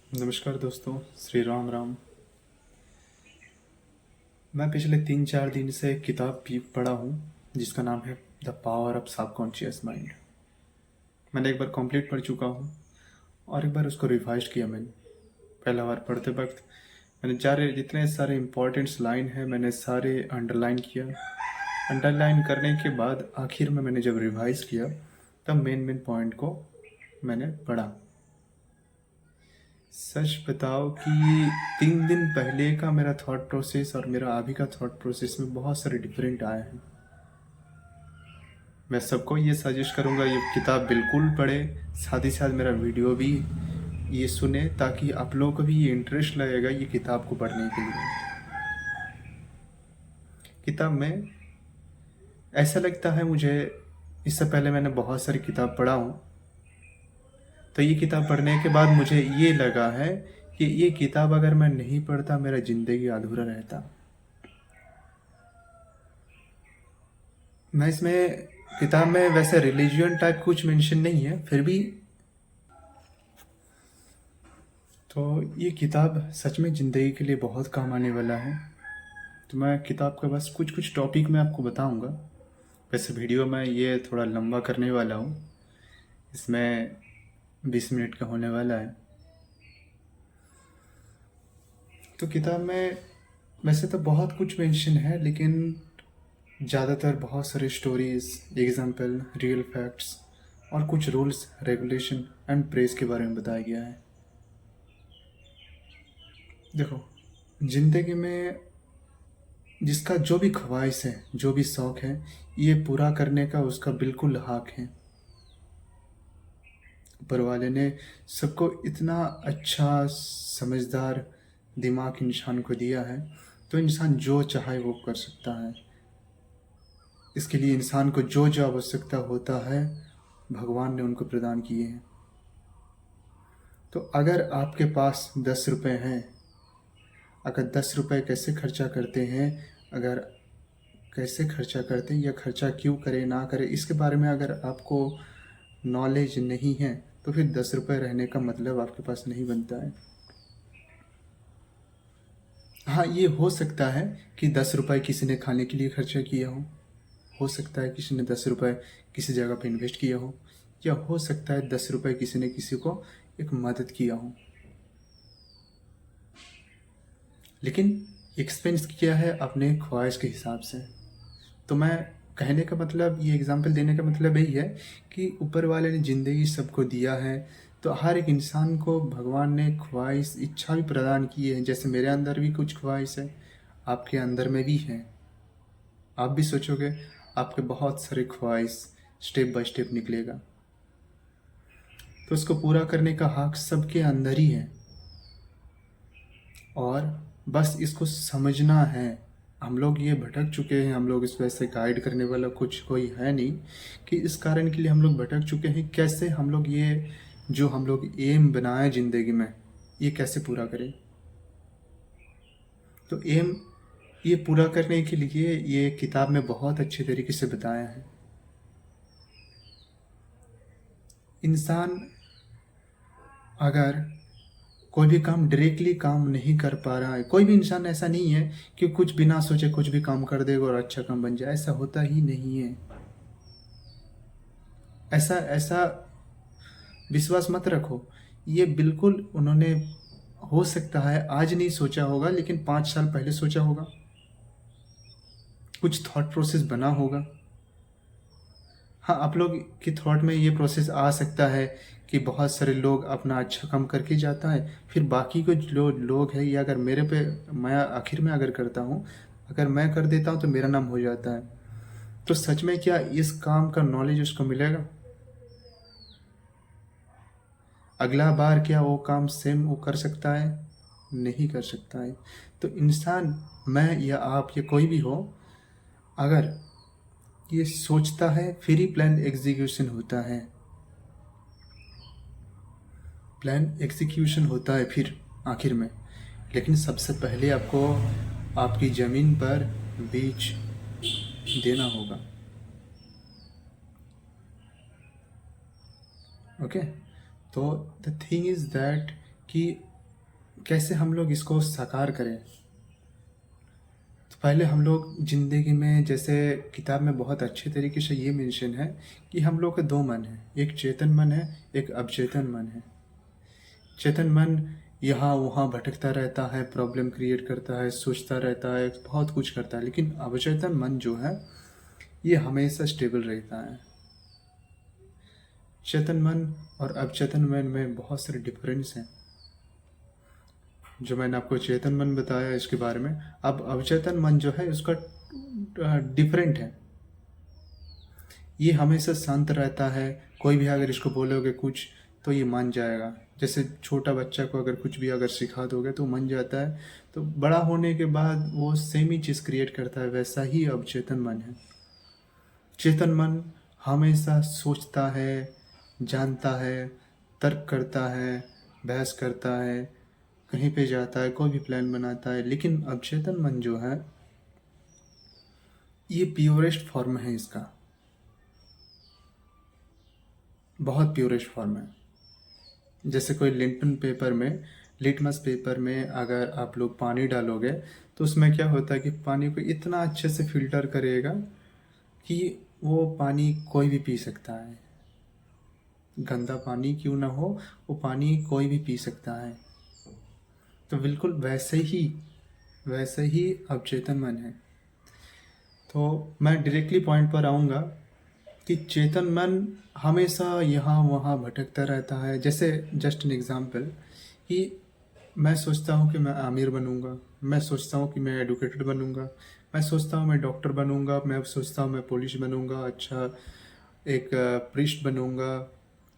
नमस्कार दोस्तों, श्री राम राम। मैं पिछले 3-4 दिन से एक किताब भी पढ़ा हूँ जिसका नाम है the power of subconscious mind. मैंने एक बार कंप्लीट पढ़ चुका हूँ और एक बार उसको रिवाइज किया मैंने। पहला बार पढ़ते वक्त मैंने जितने सारे इम्पोर्टेंट्स लाइन है मैंने सारे अंडरलाइन किया। अंडरलाइन करने के बाद आखिर में मैंने जब रिवाइज किया तब मेन मेन पॉइंट को मैंने पढ़ा। सच बताओ कि 3 दिन पहले का मेरा थॉट प्रोसेस और मेरा अभी का थॉट प्रोसेस में बहुत सारे डिफरेंट आए हैं। मैं सबको ये सजेस्ट करूँगा ये किताब बिल्कुल पढ़े, साथ ही साथ मेरा वीडियो भी ये सुने ताकि आप लोगों को भी ये इंटरेस्ट लगेगा ये किताब को पढ़ने के लिए। किताब में ऐसा लगता है मुझे, इससे पहले मैंने बहुत सारी किताब पढ़ा हूँ, तो ये किताब पढ़ने के बाद मुझे ये लगा है कि ये किताब अगर मैं नहीं पढ़ता मेरा ज़िंदगी अधूरा रहता। मैं इसमें किताब में वैसे रिलीजियन टाइप कुछ मेंशन नहीं है, फिर भी तो ये किताब सच में ज़िंदगी के लिए बहुत काम आने वाला है। तो मैं किताब का बस कुछ कुछ टॉपिक मैं आपको बताऊंगा। वैसे वीडियो में ये थोड़ा लंबा करने वाला हूँ, इसमें 20 मिनट का होने वाला है। तो किताब में वैसे तो बहुत कुछ मेंशन है, लेकिन ज़्यादातर बहुत सारे स्टोरीज, एग्जाम्पल, रियल फैक्ट्स और कुछ रूल्स, रेगुलेशन एंड प्रेस के बारे में बताया गया है। देखो, ज़िंदगी में जिसका जो भी ख्वाहिश है, जो भी शौक़ है, ये पूरा करने का उसका बिल्कुल हक है। ऊपर वाले ने सबको इतना अच्छा समझदार दिमाग इंसान को दिया है, तो इंसान जो चाहे वो कर सकता है। इसके लिए इंसान को जो जो आवश्यकता होता है भगवान ने उनको प्रदान किए हैं। तो अगर आपके पास 10 रुपये हैं, अगर 10 रुपये कैसे खर्चा करते हैं, अगर कैसे खर्चा करते हैं या खर्चा क्यों करें ना करें इसके बारे में अगर आपको नॉलेज नहीं है तो फिर 10 रुपये रहने का मतलब आपके पास नहीं बनता है। हाँ, ये हो सकता है कि 10 रुपये किसी ने खाने के लिए खर्चा किया हो सकता है किसी ने 10 रुपये किसी जगह पे इन्वेस्ट किया हो, या हो सकता है 10 रुपये किसी ने किसी को एक मदद किया हो, लेकिन एक्सपेंस किया है अपने ख्वाहिश के हिसाब से। तो मैं कहने का मतलब, ये एग्ज़ाम्पल देने का मतलब यही है कि ऊपर वाले ने ज़िंदगी सबको दिया है, तो हर एक इंसान को भगवान ने ख्वाहिश, इच्छा भी प्रदान की है। जैसे मेरे अंदर भी कुछ ख्वाहिश है, आपके अंदर में भी है। आप भी सोचोगे आपके बहुत सारे ख्वाहिश स्टेप बाय स्टेप निकलेगा, तो उसको पूरा करने का हक सबके अंदर ही है और बस इसको समझना है। हम लोग ये भटक चुके हैं, हम लोग इस वैसे गाइड करने वाला कुछ कोई है नहीं कि इस कारण के लिए हम लोग भटक चुके हैं। कैसे हम लोग ये जो हम लोग एम बनाए ज़िंदगी में, ये कैसे पूरा करें। तो एम ये पूरा करने के लिए ये किताब में बहुत अच्छे तरीके से बताया है। इंसान अगर कोई भी काम डायरेक्टली काम नहीं कर पा रहा है, कोई भी इंसान ऐसा नहीं है कि कुछ बिना सोचे कुछ भी काम कर देगा और अच्छा काम बन जाए, ऐसा होता ही नहीं है। ऐसा ऐसा विश्वास मत रखो। ये बिल्कुल उन्होंने, हो सकता है आज नहीं सोचा होगा लेकिन 5 साल पहले सोचा होगा, कुछ थॉट प्रोसेस बना होगा। हाँ, आप लोग की थॉट में ये प्रोसेस आ सकता है कि बहुत सारे लोग अपना अच्छा काम करके जाता है, फिर बाकी को जो लोग हैं, ये अगर मेरे पे, मैं आखिर में अगर करता हूँ, अगर मैं कर देता हूँ तो मेरा नाम हो जाता है। तो सच में क्या इस काम का नॉलेज उसको मिलेगा? अगला बार क्या वो काम सेम वो कर सकता है? नहीं कर सकता है। तो इंसान, मैं या आप या कोई भी हो, अगर ये सोचता है फिर ही प्लान एग्जीक्यूशन होता है। प्लान एग्जीक्यूशन होता है फिर आखिर में, लेकिन सबसे पहले आपको आपकी ज़मीन पर बीज देना होगा। ओके, तो द थिंग इज़ दैट कि कैसे हम लोग इसको साकार करें। तो पहले हम लोग ज़िंदगी में, जैसे किताब में बहुत अच्छे तरीके से ये मेंशन है कि हम लोग के दो मन हैं, एक चेतन मन है, एक अवचेतन मन है। चेतन मन यहाँ वहाँ भटकता रहता है, प्रॉब्लम क्रिएट करता है, सोचता रहता है, बहुत कुछ करता है। लेकिन अवचेतन मन जो है ये हमेशा स्टेबल रहता है। चेतन मन और अवचेतन मन में बहुत सारे डिफरेंस हैं, जो मैंने आपको चेतन मन बताया इसके बारे में। अब अवचेतन मन जो है उसका डिफरेंट है। ये हमेशा शांत रहता है, कोई भी अगर इसको बोलोगे कुछ तो ये मान जाएगा। जैसे छोटा बच्चा को अगर कुछ भी अगर सिखा दोगे तो मान जाता है, तो बड़ा होने के बाद वो सेम ही चीज़ क्रिएट करता है। वैसा ही अवचेतन मन है। चेतन मन हमेशा सोचता है, जानता है, तर्क करता है, बहस करता है, कहीं पे जाता है, कोई भी प्लान बनाता है। लेकिन अवचेतन मन जो है ये प्योरेस्ट फॉर्म है इसका, बहुत प्योरेस्ट फॉर्म है। जैसे कोई लिटमस पेपर में अगर आप लोग पानी डालोगे तो उसमें क्या होता है कि पानी को इतना अच्छे से फिल्टर करेगा कि वो पानी कोई भी पी सकता है। गंदा पानी क्यों ना हो, वो पानी कोई भी पी सकता है। तो बिल्कुल वैसे ही अवचेतन मन है। तो मैं डायरेक्टली पॉइंट पर आऊँगा कि चेतन मन हमेशा यहाँ वहाँ भटकता रहता है। जैसे जस्ट एन एग्जांपल कि मैं सोचता हूँ कि मैं आमिर बनूंगा, मैं सोचता हूँ कि मैं एडुकेटेड बनूंगा, मैं सोचता हूँ मैं डॉक्टर बनूंगा, मैं सोचता हूँ मैं पुलिस बनूंगा, अच्छा एक प्रीस्ट बनूंगा,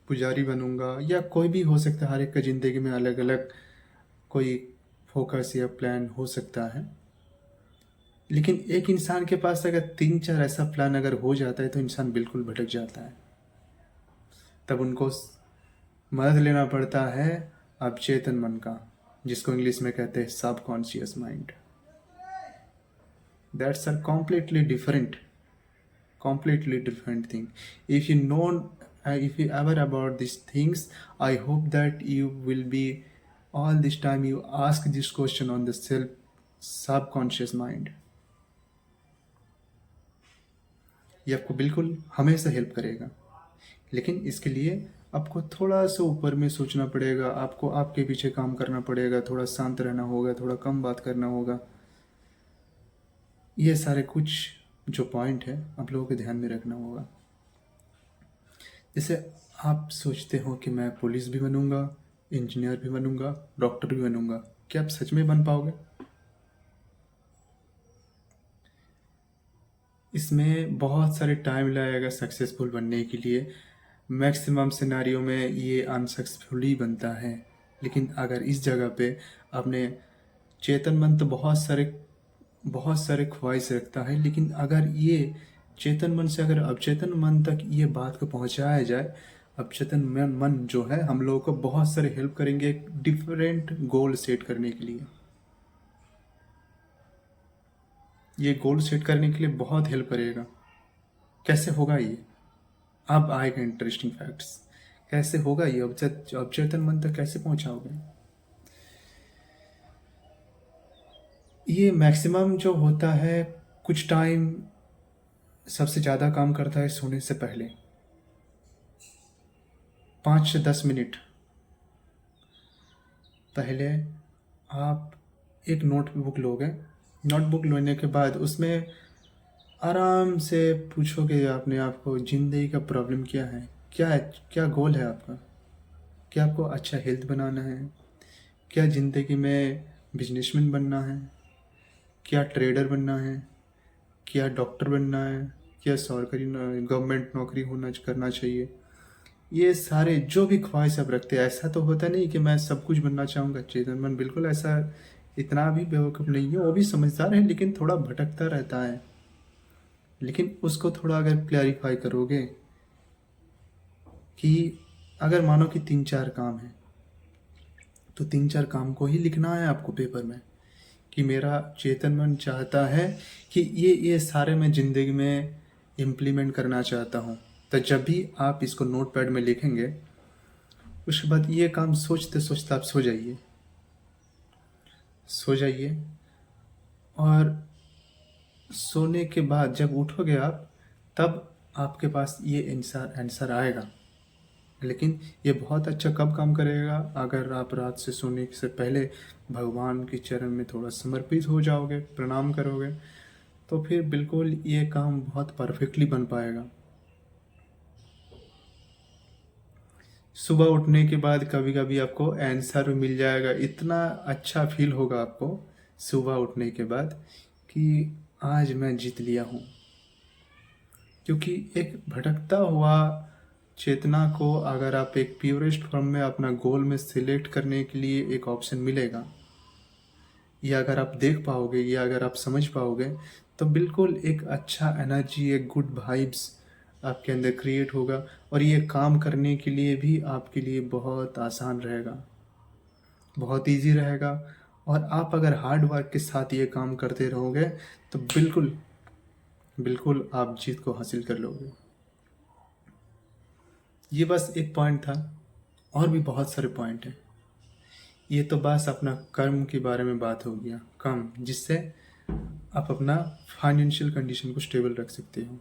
पुजारी बनूंगा, या कोई भी हो सकता है। हर एक का ज़िंदगी में अलग अलग कोई फोकस या प्लान हो सकता है। लेकिन एक इंसान के पास अगर 3-4 ऐसा प्लान अगर हो जाता है तो इंसान बिल्कुल भटक जाता है। तब उनको मदद लेना पड़ता है अवचेतन मन का, जिसको इंग्लिश में कहते हैं subconscious mind. That's a completely different thing. If you know, if you ever about these things, I hope that you will be all this time you ask this question on the subconscious mind. ये आपको बिल्कुल हमेशा help करेगा। लेकिन इसके लिए आपको थोड़ा सा ऊपर में सोचना पड़ेगा, आपको आपके पीछे काम करना पड़ेगा, थोड़ा शांत रहना होगा, थोड़ा कम बात करना होगा। ये सारे कुछ जो पॉइंट है आप लोगों को ध्यान में रखना होगा। जैसे आप सोचते हो कि मैं पुलिस भी बनूंगा, इंजीनियर भी बनूंगा, डॉक्टर भी बनूंगा, क्या आप सच में बन पाओगे? इसमें बहुत सारे टाइम लगेगा सक्सेसफुल बनने के लिए। मैक्सिमम सिनारियो में ये अनसक्सेसफुल ही बनता है। लेकिन अगर इस जगह पे आपने चेतन मन तो बहुत सारे ख्वाहिश रखता है, लेकिन अगर ये चेतन मन से अगर अवचेतन मन तक ये बात को पहुंचाया जाए, अवचेतन मन जो है हम लोगों को बहुत सारे हेल्प करेंगे एक डिफरेंट गोल सेट करने के लिए। ये गोल सेट करने के लिए बहुत हेल्प करेगा। कैसे होगा ये? अब आएगा इंटरेस्टिंग फैक्ट्स। कैसे होगा ये? अवचेतन मन तक कैसे पहुंचाओगे? ये मैक्सिमम जो होता है, कुछ टाइम सबसे ज़्यादा काम करता है सोने से पहले 5 से 10 मिनट पहले आप एक नोटबुक लोगे। नोटबुक लेने के बाद उसमें आराम से पूछोगे अपने आप को, ज़िंदगी का प्रॉब्लम क्या है, क्या गोल है आपका? क्या आपको अच्छा हेल्थ बनाना है? क्या ज़िंदगी में बिजनेसमैन बनना है? क्या ट्रेडर बनना है? क्या डॉक्टर बनना है? क्या सरकारी गवर्नमेंट नौकरी करना चाहिए? ये सारे जो भी ख्वाहिश आप रखते हैं, ऐसा तो होता नहीं कि मैं सब कुछ बनना चाहूँगा। चेतन मन बिल्कुल ऐसा इतना भी बेवकूफ़ नहीं है, वो भी समझदार है, लेकिन थोड़ा भटकता रहता है। लेकिन उसको थोड़ा अगर क्लैरिफाई करोगे कि अगर मानो कि 3-4 काम है, तो 3-4 काम को ही लिखना है आपको पेपर में कि मेरा चेतन मन चाहता है कि ये सारे मैं ज़िंदगी में इम्प्लीमेंट करना चाहता हूँ। तो जब भी आप इसको नोट पैड में लिखेंगे, उसके बाद ये काम सोचते सोचते आप सो जाइए। सो जाइए, और सोने के बाद जब उठोगे आप, तब आपके पास ये आंसर आंसर आएगा। लेकिन ये बहुत अच्छा कब काम करेगा, अगर आप रात से सोने से पहले भगवान के चरण में थोड़ा समर्पित हो जाओगे, प्रणाम करोगे, तो फिर बिल्कुल ये काम बहुत परफेक्टली बन पाएगा। सुबह उठने के बाद कभी कभी आपको आंसर भी मिल जाएगा, इतना अच्छा फील होगा आपको सुबह उठने के बाद कि आज मैं जीत लिया हूँ। क्योंकि एक भटकता हुआ चेतना को अगर आप एक प्योरेस्ट फॉर्म में अपना गोल में सिलेक्ट करने के लिए एक ऑप्शन मिलेगा, या अगर आप देख पाओगे, या अगर आप समझ पाओगे, तो बिल्कुल एक अच्छा एनर्जी, एक गुड वाइब्स आपके अंदर क्रिएट होगा, और ये काम करने के लिए भी आपके लिए बहुत आसान रहेगा, बहुत इजी रहेगा। और आप अगर हार्ड वर्क के साथ ये काम करते रहोगे, तो बिल्कुल बिल्कुल आप जीत को हासिल कर लोगे। ये बस एक पॉइंट था, और भी बहुत सारे पॉइंट हैं। ये तो बस अपना कर्म के बारे में बात हो गया, कम जिससे आप अपना फाइनेंशियल कंडीशन को स्टेबल रख सकते हो।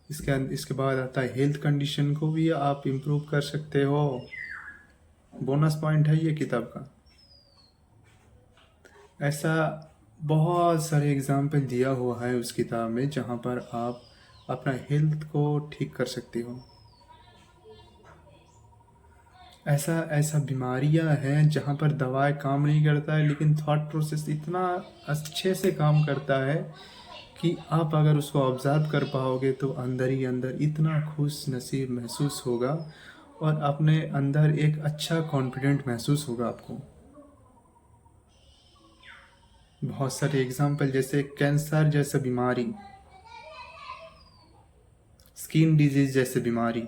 इसके बाद आता है हेल्थ कंडीशन को भी आप इम्प्रूव कर सकते हो। बोनस पॉइंट है ये किताब का। ऐसा बहुत सारे एग्जाम्पल दिया हुआ है उस किताब में, जहाँ पर आप अपना हेल्थ को ठीक कर सकते हो। ऐसा ऐसा बीमारियां हैं जहाँ पर दवाई काम नहीं करता है, लेकिन थॉट प्रोसेस इतना अच्छे से काम करता है कि आप अगर उसको ऑब्जर्व कर पाओगे, तो अंदर ही अंदर इतना खुश नसीब महसूस होगा, और अपने अंदर एक अच्छा कॉन्फिडेंट महसूस होगा आपको। बहुत सारे एग्जाम्पल, जैसे कैंसर जैसे बीमारी, स्किन डिजीज जैसे बीमारी,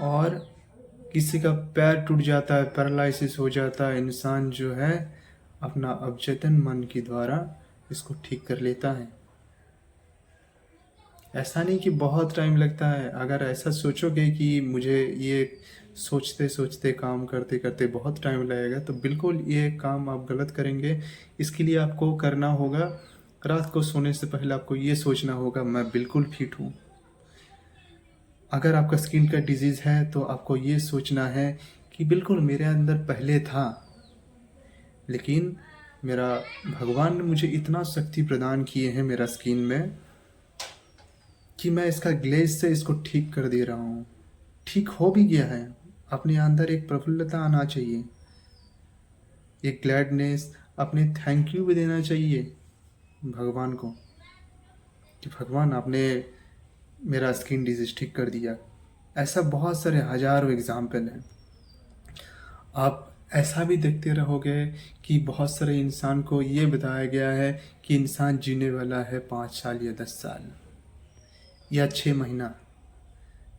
और किसी का पैर टूट जाता है, पैरालिसिस हो जाता है, इंसान जो है अपना अवचेतन मन के द्वारा इसको ठीक कर लेता है। ऐसा नहीं कि बहुत टाइम लगता है। अगर ऐसा सोचोगे कि मुझे ये सोचते सोचते काम करते करते बहुत टाइम लगेगा, तो बिल्कुल ये काम आप गलत करेंगे। इसके लिए आपको करना होगा, रात को सोने से पहले आपको ये सोचना होगा, मैं बिल्कुल फिट हूँ। अगर आपका स्किन का डिजीज़ है, तो आपको ये सोचना है कि बिल्कुल मेरे अंदर पहले था, लेकिन मेरा भगवान ने मुझे इतना शक्ति प्रदान किए हैं मेरा स्किन में, कि मैं इसका ग्लेज से इसको ठीक कर दे रहा हूँ। ठीक हो भी गया है। अपने अंदर एक प्रफुल्लता आना चाहिए, एक ग्लैडनेस, अपने थैंक यू भी देना चाहिए भगवान को, कि भगवान आपने मेरा स्किन डिजीज ठीक कर दिया। ऐसा बहुत सारे हजारों एग्जाम्पल हैं। आप ऐसा भी देखते रहोगे कि बहुत सारे इंसान को ये बताया गया है कि इंसान जीने वाला है 5 साल या 10 साल या 6 महीना,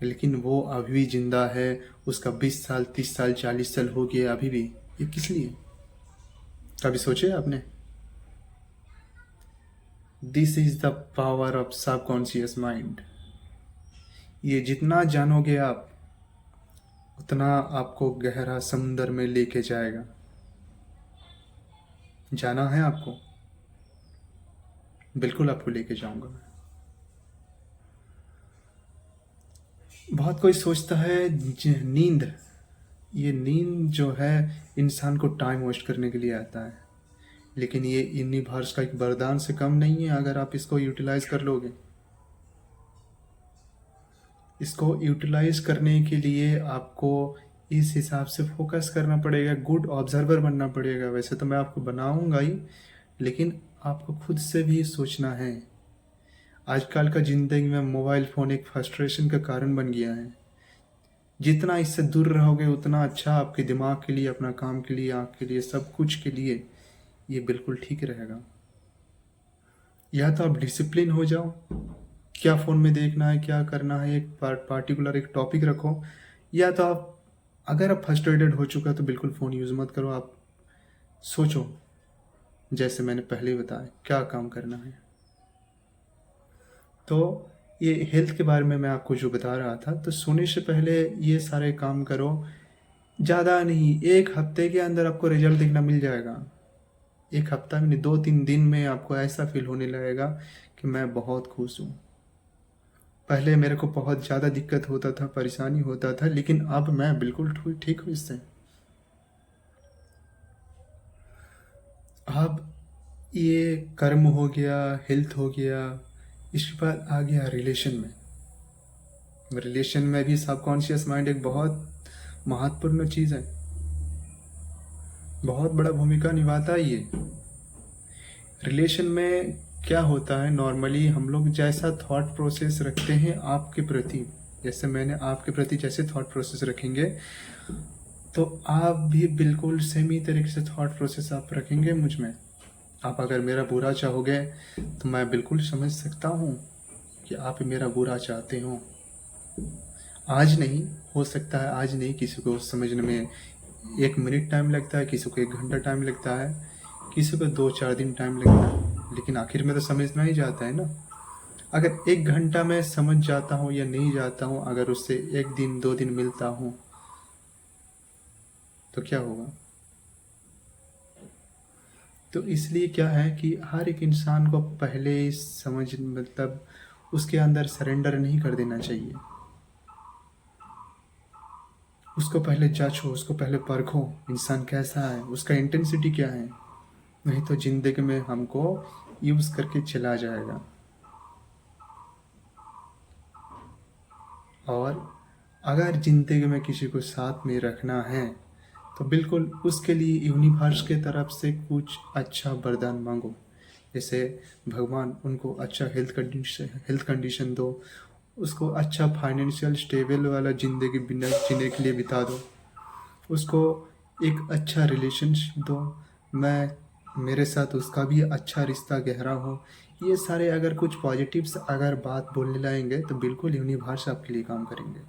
लेकिन वो अभी भी जिंदा है। उसका 20 साल, 30 साल, 40 साल हो गया अभी भी। ये किस लिए? कभी सोचे आपने? This is the power of subconscious mind. ये जितना जानोगे आप, उतना आपको गहरा समुंदर में लेके जाएगा। जाना है आपको? बिल्कुल आपको लेके जाऊंगा मैं। बहुत कोई सोचता है नींद, ये नींद जो है इंसान को टाइम वेस्ट करने के लिए आता है, लेकिन ये यूनिवर्स का एक वरदान से कम नहीं है अगर आप इसको यूटिलाइज कर लोगे। इसको यूटिलाइज करने के लिए आपको इस हिसाब से फोकस करना पड़ेगा, गुड ऑब्जर्वर बनना पड़ेगा। वैसे तो मैं आपको बनाऊंगा ही, लेकिन आपको खुद से भी सोचना है। आजकल का ज़िंदगी में मोबाइल फ़ोन एक फ्रस्ट्रेशन का कारण बन गया है। जितना इससे दूर रहोगे, उतना अच्छा आपके दिमाग के लिए, अपना काम के लिए, आँख के लिए, सब कुछ के लिए ये बिल्कुल ठीक रहेगा। या तो आप डिसिप्लिन हो जाओ, क्या फ़ोन में देखना है, क्या करना है, एक पार्टिकुलर एक टॉपिक रखो। या तो आप, अगर आप फ्रस्ट्रेटेड हो चुका तो बिल्कुल फ़ोन यूज़ मत करो। आप सोचो, जैसे मैंने पहले बताया, क्या काम करना है। तो ये हेल्थ के बारे में मैं आपको जो बता रहा था, तो सोने से पहले ये सारे काम करो। ज़्यादा नहीं, 1 हफ्ते के अंदर आपको रिजल्ट दिखना मिल जाएगा। 1 हफ्ता में नहीं, 2-3 दिन में आपको ऐसा फील होने लगेगा कि मैं बहुत खुश हूँ। पहले मेरे को बहुत ज़्यादा दिक्कत होता था, परेशानी होता था, लेकिन अब मैं बिल्कुल ठीक हूँ इससे। अब ये कर्म हो गया, हेल्थ हो गया, इसके बाद आ गया रिलेशन में। रिलेशन में भी सबकॉन्शियस माइंड एक बहुत महत्वपूर्ण चीज़ है, बहुत बड़ा भूमिका निभाता है ये। रिलेशन में क्या होता है, नॉर्मली हम लोग जैसा थॉट प्रोसेस रखते हैं आपके प्रति, जैसे मैंने आपके प्रति जैसे थॉट प्रोसेस रखेंगे, तो आप भी बिल्कुल सेम ही तरीके से थॉट प्रोसेस आप रखेंगे मुझ में। आप अगर मेरा बुरा चाहोगे तो मैं बिल्कुल समझ सकता हूँ कि आप मेरा बुरा चाहते हो। आज नहीं, हो सकता है आज नहीं, किसी को समझने में 1 मिनट टाइम लगता है, किसी को 1 घंटा टाइम लगता है, किसी को 2-4 दिन टाइम लगता है, लेकिन आखिर में तो समझना ही जाता है ना। अगर 1 घंटा में समझ जाता हूँ या नहीं जाता हूँ, अगर उससे 1 दिन 2 दिन मिलता हूँ तो क्या होगा। तो इसलिए क्या है कि हर एक इंसान को पहले समझ, मतलब उसके अंदर सरेंडर नहीं कर देना चाहिए। उसको पहले जांचो, उसको पहले परखो, इंसान कैसा है, उसका इंटेंसिटी क्या है, नहीं तो ज़िंदगी में हमको यूज़ करके चला जाएगा। और अगर ज़िंदगी में किसी को साथ में रखना है तो बिल्कुल उसके लिए यूनिवर्स के तरफ से कुछ अच्छा वरदान मांगो। जैसे भगवान उनको अच्छा हेल्थ कंडीशन दो, उसको अच्छा फाइनेंशियल स्टेबल वाला ज़िंदगी बिना जीने के लिए बिता दो, उसको एक अच्छा रिलेशनशिप दो, मैं मेरे साथ उसका भी अच्छा रिश्ता गहरा हो। ये सारे अगर कुछ पॉजिटिव्स अगर बात बोलने लाएंगे तो बिल्कुल यूनिवर्स आपके लिए काम करेंगे।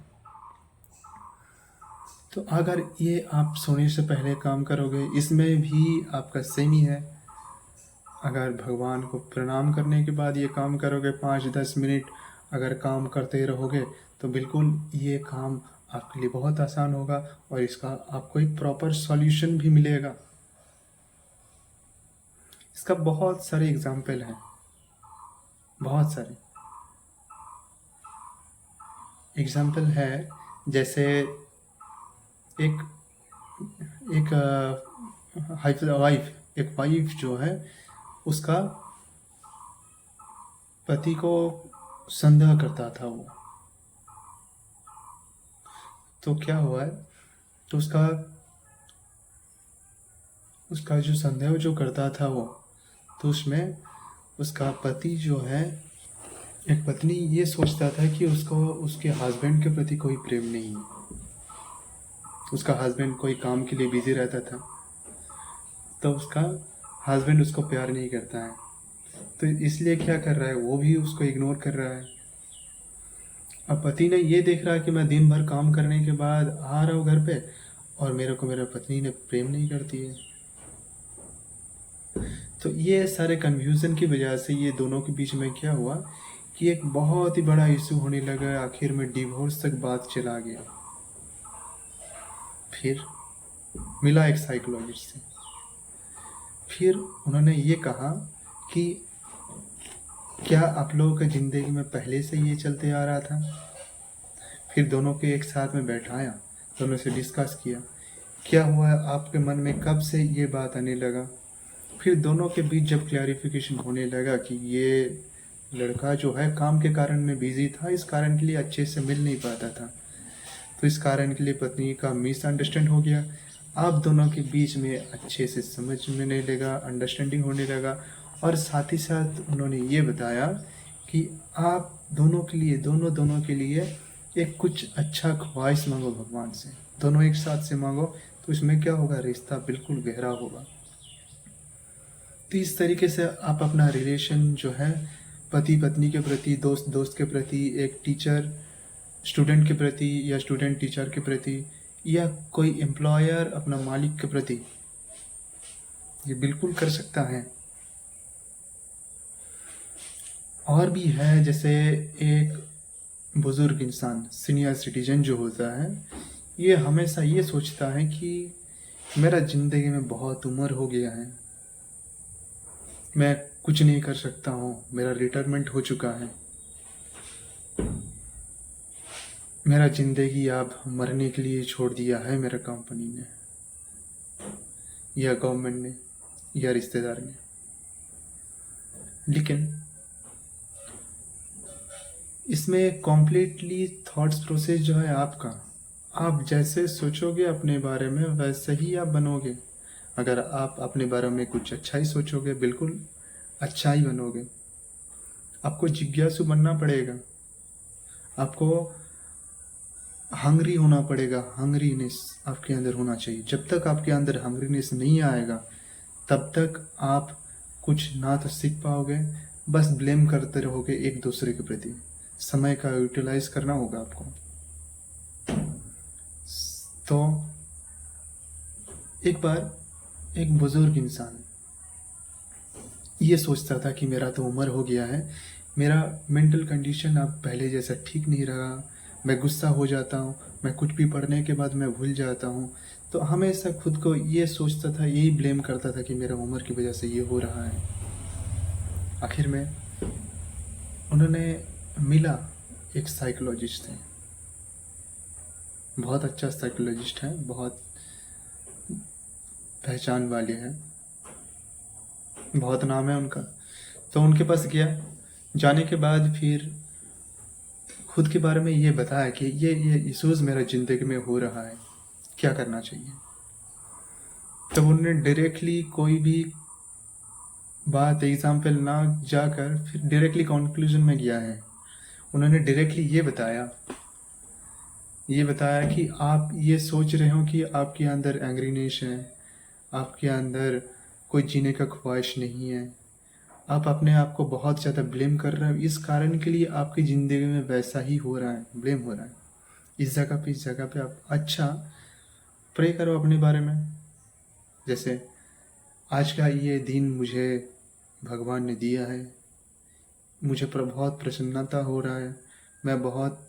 तो अगर ये आप सोने से पहले काम करोगे, इसमें भी आपका सेम ही है। अगर भगवान को प्रणाम करने के बाद ये काम करोगे, 5-10 मिनट अगर काम करते रहोगे, तो बिल्कुल ये काम आपके लिए बहुत आसान होगा और इसका आपको एक प्रॉपर सॉल्यूशन भी मिलेगा। इसका बहुत सारे एग्जाम्पल हैं, बहुत सारे एग्जाम्पल है। जैसे एक एक वाइफ जो है, उसका पति को संदेह करता था वो। तो क्या हुआ है, तो उसका उसका जो संदेह जो करता था वो, तो उसमें उसका पति जो है, एक पत्नी ये सोचता था कि उसको उसके हस्बैंड के प्रति कोई प्रेम नहीं है, उसका हस्बैंड कोई काम के लिए बिजी रहता था, तो उसका हस्बैंड उसको प्यार नहीं करता है। तो इसलिए क्या कर रहा है, वो भी उसको इग्नोर कर रहा है। अब पति ने ये देख रहा है कि मैं दिन भर काम करने के बाद आ रहा हूँ घर पे और मेरे को मेरा पत्नी ने प्रेम नहीं करती है। तो ये सारे कन्फ्यूज़न की वजह से ये दोनों के बीच में क्या हुआ कि एक बहुत ही बड़ा इशू होने लगा, आखिर में डिवोर्स तक बात चला गया। फिर मिला एक साइकोलॉजिस्ट से, फिर उन्होंने ये कहा कि क्या आप लोगों की ज़िंदगी में पहले से ये चलते आ रहा था। फिर दोनों के एक साथ में बैठाया, दोनों से डिस्कस किया क्या हुआ है, आपके मन में कब से ये बात आने लगा। फिर दोनों के बीच जब क्लैरिफिकेशन होने लगा कि ये लड़का जो है काम के कारण में बिजी था, इस कारण के लिए अच्छे से मिल नहीं पाता था, तो इस कारण के लिए पत्नी का मिसअंडरस्टैंड हो गया। आप दोनों के बीच में अच्छे से समझ में नहीं लगा, अंडरस्टैंडिंग होने लगा। और साथ ही साथ उन्होंने ये बताया कि आप दोनों के लिए, दोनों के लिए एक कुछ अच्छा ख्वाहिश मांगो भगवान से, दोनों एक साथ से मांगो, तो इसमें क्या होगा, रिश्ता बिल्कुल गहरा होगा। तो इस तरीके से आप अपना रिलेशन जो है, पति पत्नी के प्रति, दोस्त दोस्त के प्रति, एक टीचर स्टूडेंट के प्रति, या स्टूडेंट टीचर के प्रति, या कोई एम्प्लॉयर अपना मालिक के प्रति, ये बिल्कुल कर सकता है। और भी है, जैसे एक बुज़ुर्ग इंसान, सीनियर सिटीजन जो होता है, ये हमेशा ये सोचता है कि मेरा ज़िंदगी में बहुत उम्र हो गया है, मैं कुछ नहीं कर सकता हूँ, मेरा रिटायरमेंट हो चुका है, मेरा ज़िंदगी अब मरने के लिए छोड़ दिया है मेरा कंपनी ने या गवर्नमेंट ने या रिश्तेदार ने। लेकिन इसमें कॉम्प्लीटली थॉट्स प्रोसेस जो है आपका, आप जैसे सोचोगे अपने बारे में वैसे ही आप बनोगे। अगर आप अपने बारे में कुछ अच्छा ही सोचोगे, बिल्कुल अच्छा ही बनोगे। आपको जिज्ञासु बनना पड़ेगा, आपको हंग्री होना पड़ेगा, हंग्रीनेस आपके अंदर होना चाहिए। जब तक आपके अंदर हंग्रीनेस नहीं आएगा तब तक आप कुछ ना तो सीख पाओगे, बस ब्लेम करते रहोगे एक दूसरे के प्रति। समय का यूटिलाइज करना होगा आपको। तो एक बार एक बुजुर्ग इंसान ये सोचता था कि मेरा तो उम्र हो गया है, मेरा मेंटल कंडीशन अब पहले जैसा ठीक नहीं रहा, मैं गुस्सा हो जाता हूँ, मैं कुछ भी पढ़ने के बाद मैं भूल जाता हूँ। तो हमेशा खुद को ये सोचता था, यही ब्लेम करता था कि मेरा उम्र की वजह से ये हो रहा है। आखिर में उन्होंने मिला, एक साइकोलॉजिस्ट थे, बहुत अच्छा साइकोलॉजिस्ट है, बहुत पहचान वाले हैं, बहुत नाम है उनका। तो उनके पास गया, जाने के बाद फिर खुद के बारे में ये बताया कि ये इश्यूज़ मेरा ज़िंदगी में हो रहा है, क्या करना चाहिए। तब उन्होंने डायरेक्टली कोई भी बात एग्जाम्पल ना जाकर फिर डायरेक्टली कंक्लूजन में गया है। उन्होंने डायरेक्टली ये बताया कि आप ये सोच रहे हो कि आपके अंदर एंग्रीनेस है, आपके अंदर कोई जीने का ख्वाहिश नहीं है, आप अपने आप को बहुत ज़्यादा ब्लेम कर रहे हो, इस कारण के लिए आपकी ज़िंदगी में वैसा ही हो रहा है, ब्लेम हो रहा है। इस जगह पे आप अच्छा प्रे करो अपने बारे में। जैसे आज का ये दिन मुझे भगवान ने दिया है, मुझे पर बहुत प्रसन्नता हो रहा है, मैं बहुत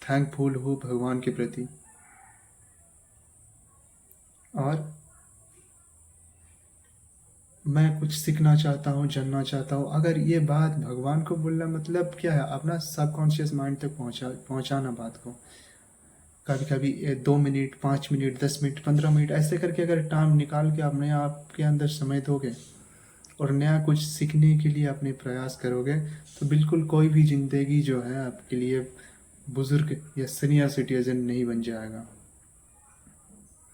थैंकफुल हूँ भगवान के प्रति, और मैं कुछ सीखना चाहता हूँ, जानना चाहता हूँ। अगर ये बात भगवान को बोलना मतलब क्या है, अपना सबकॉन्शियस माइंड तक पहुँचाना बात को। कभी कभी 2 मिनट, 5 मिनट, 10 मिनट, 15 मिनट ऐसे करके अगर टाइम निकाल के अपने आप के अंदर समय दोगे और नया कुछ सीखने के लिए अपने प्रयास करोगे, तो बिल्कुल कोई भी ज़िंदगी जो है आपके लिए बुज़ुर्ग या सीनियर सिटीजन नहीं बन जाएगा।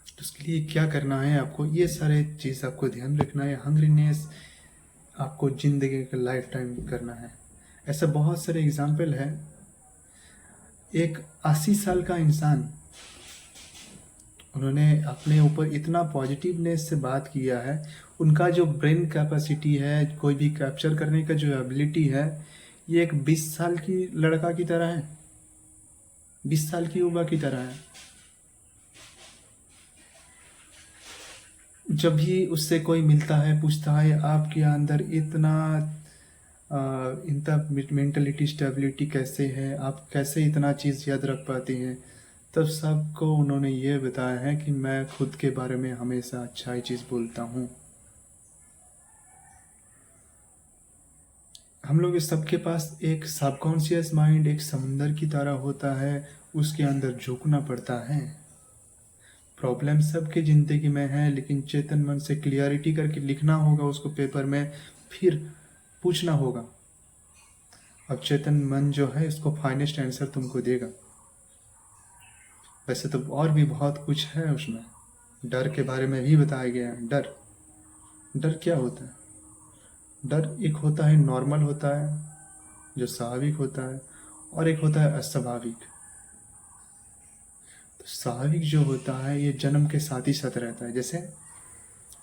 तो उसके लिए क्या करना है आपको, ये सारे चीज़ आपको ध्यान रखना है। हंग्रीनेस आपको ज़िंदगी का लाइफ टाइम करना है। ऐसा बहुत सारे एग्जाम्पल है। एक 80 साल का इंसान, उन्होंने अपने ऊपर इतना पॉजिटिवनेस से बात किया है, उनका जो ब्रेन कैपेसिटी है, कोई भी कैप्चर करने का जो एबिलिटी है, ये एक 20 साल की लड़का की तरह है, 20 साल की युवा की तरह है। जब भी उससे कोई मिलता है, पूछता है आपके अंदर इतना मेंटलिटी स्टेबिलिटी कैसे है, आप कैसे इतना चीज़ याद रख पाते हैं, तब सबको उन्होंने ये बताया है कि मैं खुद के बारे में हमेशा अच्छा ही चीज़ बोलता हूँ। हम लोग इस सबके पास एक सबकॉन्शियस माइंड एक समंदर की तरह होता है, उसके अंदर झुकना पड़ता है। प्रॉब्लम सबके ज़िंदगी में है, लेकिन चेतन मन से क्लियरिटी करके लिखना होगा उसको पेपर में, फिर पूछना होगा। अब चेतन मन जो है इसको फाइनेस्ट आंसर तुमको देगा। वैसे तो और भी बहुत कुछ है उसमें, डर के बारे में भी बताया गया है। डर क्या होता है? डर एक होता है नॉर्मल होता है, जो स्वाभाविक होता है, और एक होता है अस्वाभाविक। तो स्वाभाविक जो होता है ये जन्म के साथ ही साथ रहता है। जैसे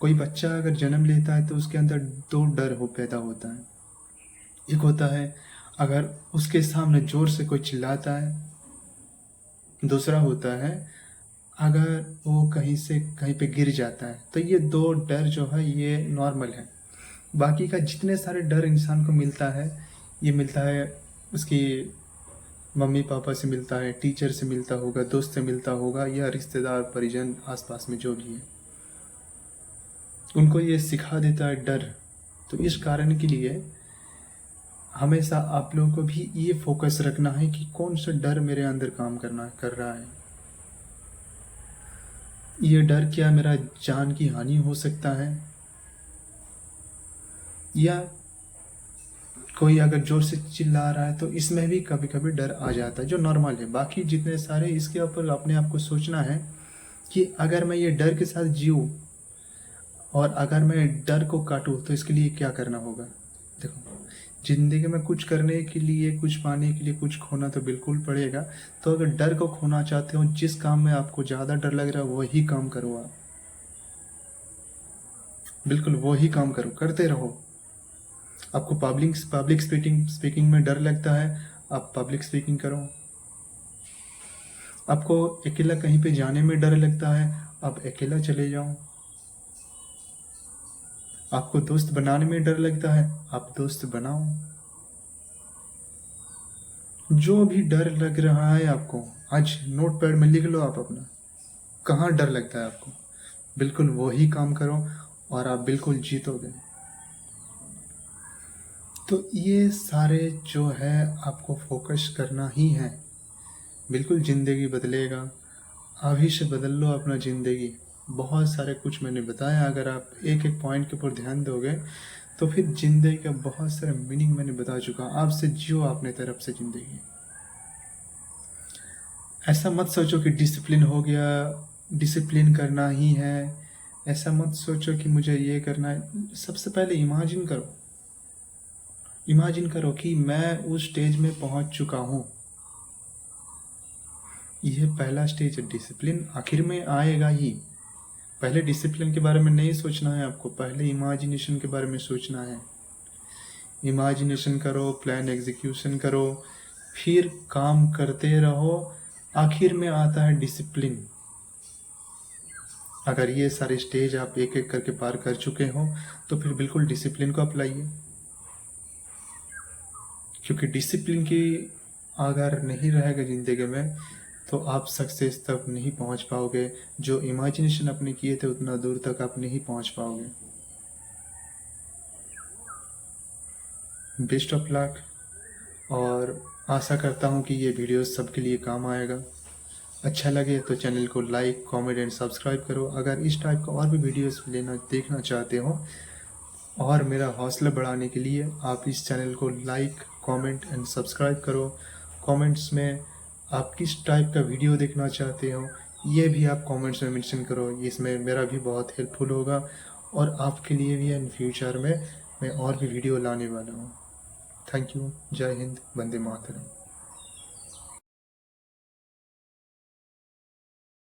कोई बच्चा अगर जन्म लेता है तो उसके अंदर दो डर पैदा होता है। एक होता है अगर उसके सामने जोर से कोई चिल्लाता है, दूसरा होता है अगर वो कहीं से कहीं पे गिर जाता है। तो ये दो डर जो है ये नॉर्मल है। बाकी का जितने सारे डर इंसान को मिलता है, ये मिलता है उसकी मम्मी पापा से मिलता है, टीचर से मिलता होगा, दोस्त से मिलता होगा, या रिश्तेदार परिजन आसपास में जो भी है, उनको ये सिखा देता है डर। तो इस कारण के लिए हमेशा आप लोगों को भी ये फोकस रखना है कि कौन सा डर मेरे अंदर काम कर रहा है। ये डर क्या मेरा जान की हानि हो सकता है, या कोई अगर जोर से चिल्ला रहा है तो इसमें भी कभी कभी डर आ जाता है, जो नॉर्मल है। बाकी जितने सारे इसके ऊपर अपने आप को सोचना है कि अगर मैं ये डर के साथ जीऊँ और अगर मैं डर को काटूँ तो इसके लिए क्या करना होगा। देखो, ज़िंदगी में कुछ करने के लिए, कुछ पाने के लिए, कुछ खोना तो बिल्कुल पड़ेगा। तो अगर डर को खोना चाहते हो, जिस काम में आपको ज़्यादा डर लग रहा है वही काम करो आप, बिल्कुल वही काम करो, करते रहो। आपको पब्लिक स्पीकिंग में डर लगता है, आप पब्लिक स्पीकिंग करो। आपको अकेला कहीं पे जाने में डर लगता है, आप अकेला चले जाओ। आपको दोस्त बनाने में डर लगता है, आप दोस्त बनाओ। जो भी डर लग रहा है आपको, आज नोट पैड में लिख लो आप अपना, कहाँ डर लगता है आपको, बिल्कुल वही काम करो और आप बिल्कुल जीतोगे। तो ये सारे जो है आपको फोकस करना ही है, बिल्कुल ज़िंदगी बदलेगा। अभी से बदल लो अपना ज़िंदगी। बहुत सारे कुछ मैंने बताया, अगर आप एक एक पॉइंट के ऊपर ध्यान दोगे तो फिर ज़िंदगी का बहुत सारा मीनिंग मैंने बता चुका। आपसे जियो अपने तरफ से ज़िंदगी। ऐसा मत सोचो कि डिसिप्लिन हो गया, डिसिप्लिन करना ही है। ऐसा मत सोचो कि मुझे ये करना है। सबसे पहले इमेजिन करो कि मैं उस स्टेज में पहुंच चुका हूं। यह पहला स्टेज है। डिसिप्लिन आखिर में आएगा ही। पहले डिसिप्लिन के बारे में नहीं सोचना है आपको, पहले इमेजिनेशन के बारे में सोचना है। इमेजिनेशन करो, प्लान एग्जीक्यूशन करो, फिर काम करते रहो। आखिर में आता है डिसिप्लिन। अगर ये सारे स्टेज आप एक एक करके पार कर चुके हो तो फिर बिल्कुल डिसिप्लिन को अप्लाइए, क्योंकि डिसिप्लिन की अगर नहीं रहेगा ज़िंदगी में तो आप सक्सेस तक नहीं पहुंच पाओगे। जो इमेजिनेशन अपने किए थे उतना दूर तक आप नहीं पहुंच पाओगे। बेस्ट ऑफ लक, और आशा करता हूं कि ये वीडियो सबके लिए काम आएगा। अच्छा लगे तो चैनल को लाइक, कमेंट एंड सब्सक्राइब करो। अगर इस टाइप का और भी वीडियोस देखना चाहते हो और मेरा हौसला बढ़ाने के लिए आप इस चैनल को लाइक, कमेंट एंड सब्सक्राइब करो। कमेंट्स में आप किस टाइप का वीडियो देखना चाहते हो ये भी आप कमेंट्स में मेंशन करो। इसमें मेरा भी बहुत हेल्पफुल होगा और आपके लिए भी इन फ्यूचर में मैं और भी वीडियो लाने वाला हूँ। Thank you. जय हिंद, वंदे मातरम।